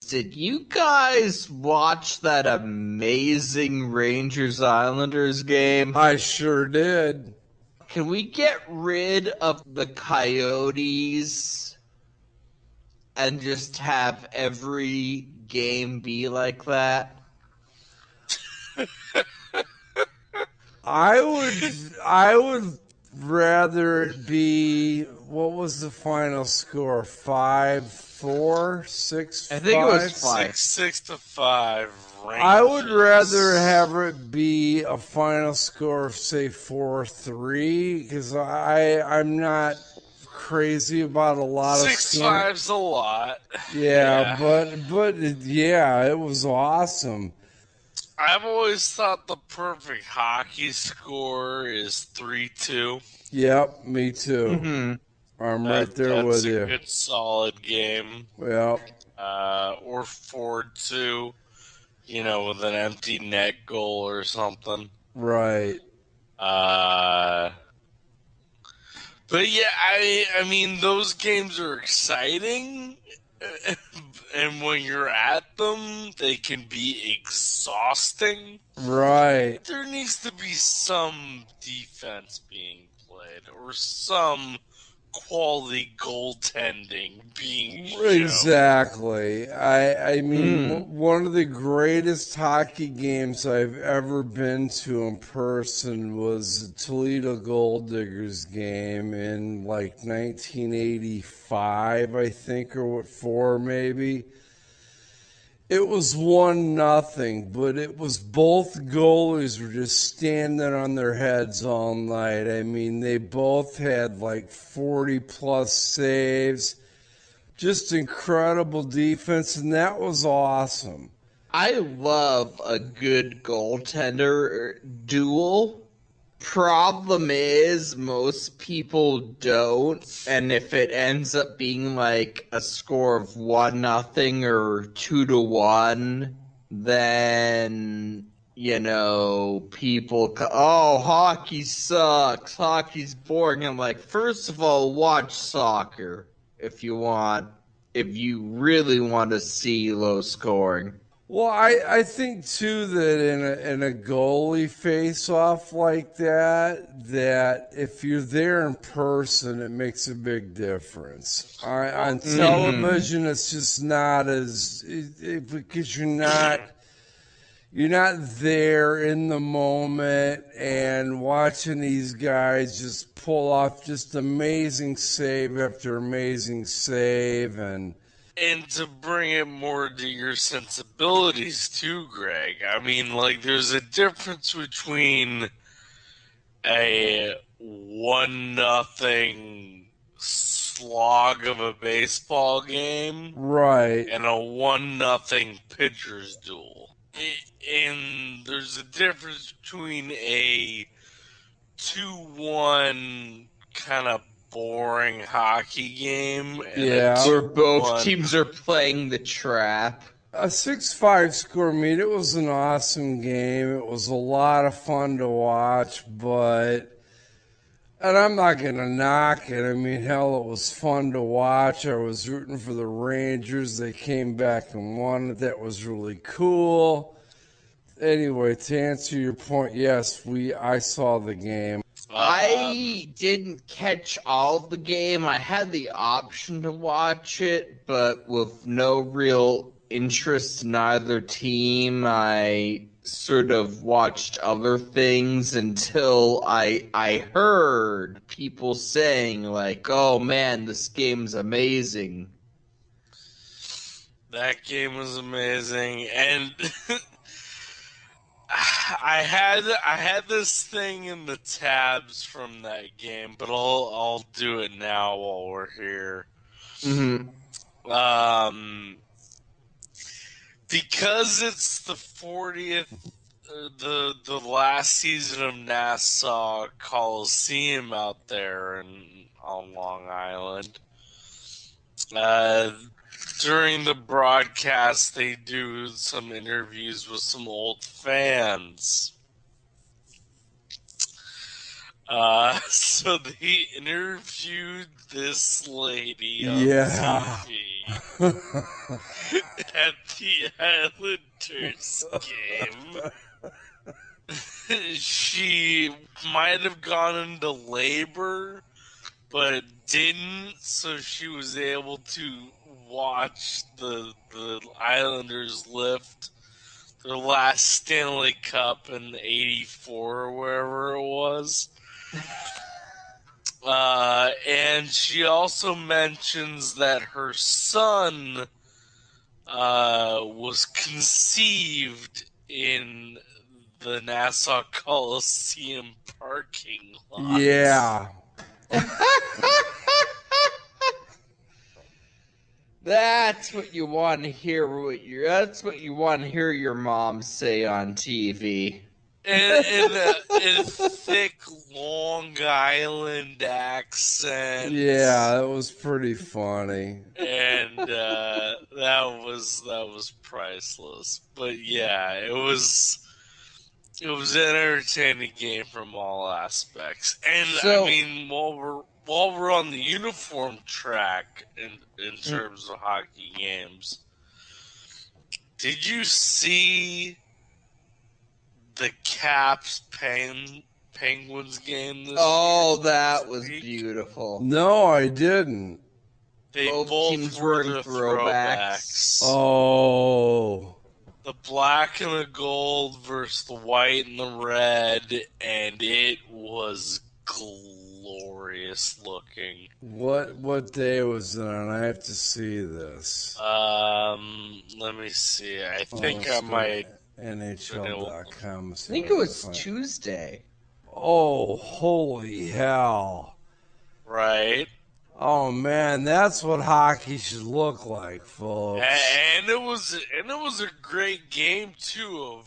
Did you guys watch that amazing Rangers Islanders game? I sure did. Can we get rid of the Coyotes and just have every game be like that? I would rather it be, what was the final score? 5-4, 6-5? I think it was 5. 6-5. I would rather Rangers. have it be a final score of, say, 4-3, because I'm not crazy about a lot of 6-5's a lot. Yeah, but yeah, it was awesome. I've always thought the perfect hockey score is 3-2. Yep, me too. I'm right there with That's a you. good solid game. Yep. Or 4-2, with an empty net goal or something. Right. But yeah, I mean, those games are exciting, and when you're at them, they can be exhausting. Right. There needs to be some defense being played, or some quality goaltending being shown. Exactly. I mean, one of the greatest hockey games I've ever been to in person was the Toledo Gold Diggers game in like 1985, I think, or what, 4 maybe. It was 1-0, but it was both goalies were just standing on their heads all night. I mean, they both had like 40 plus saves. Just incredible defense, and that was awesome. I love a good goaltender duel. Problem is, most people don't, and if it ends up being like a score of 1-0 or 2-1, then people oh, hockey sucks, hockey's boring. I'm like, first of all, watch soccer if you really want to see low scoring. Well, I think too that in a goalie face-off like that if you're there in person, it makes a big difference. On television, it's just not because you're not there in the moment and watching these guys just pull off just amazing save after amazing save. And to bring it more to your sensibilities too, Greg, I mean, like, there's a difference between a 1-0 slog of a baseball game, Right. and a 1-0 pitcher's duel. And there's a difference between a 2-1 kind of boring hockey game. Yeah. Where both teams are playing the trap. A 6-5 score, I mean, it was an awesome game. It was a lot of fun to watch, and I'm not going to knock it. I mean, hell, it was fun to watch. I was rooting for the Rangers. They came back and won it. That was really cool. Anyway, to answer your point, yes, I saw the game. I didn't catch all the game. I had the option to watch it, but with no real interest in either team, I sort of watched other things until I heard people saying, like, oh man, this game's amazing. That game was amazing, and I had this thing in the tabs from that game, but I'll do it now while we're here. Because it's the 40th, the last season of Nassau Coliseum out there on Long Island. During the broadcast, they do some interviews with some old fans. So they interviewed this lady on Yeah. TV at the Islanders game. She might have gone into labor, but didn't, so she was able to watch the Islanders lift their last Stanley Cup in '84 or wherever it was. And she also mentions that her son was conceived in the Nassau Coliseum parking lot. Yeah. That's what you want to hear. That's what you want to hear your mom say on TV. In a thick Long Island accent. Yeah, it was pretty funny. And that was priceless. But yeah, it was an entertaining game from all aspects. And I So, mean, while we're on the uniform track in terms of hockey games, did you see the Caps Penguins game oh, that was week? beautiful. No, I didn't. They Both both teams were were in the throwbacks. Oh. The black and the gold versus the white and the red, and it was glorious looking. What day was it on? I have to see this. Let me see. I think let's I go might. NHL.com. I think it was Tuesday. Oh, holy hell. Right. Oh man, that's what hockey should look like, folks. And it was a great game too of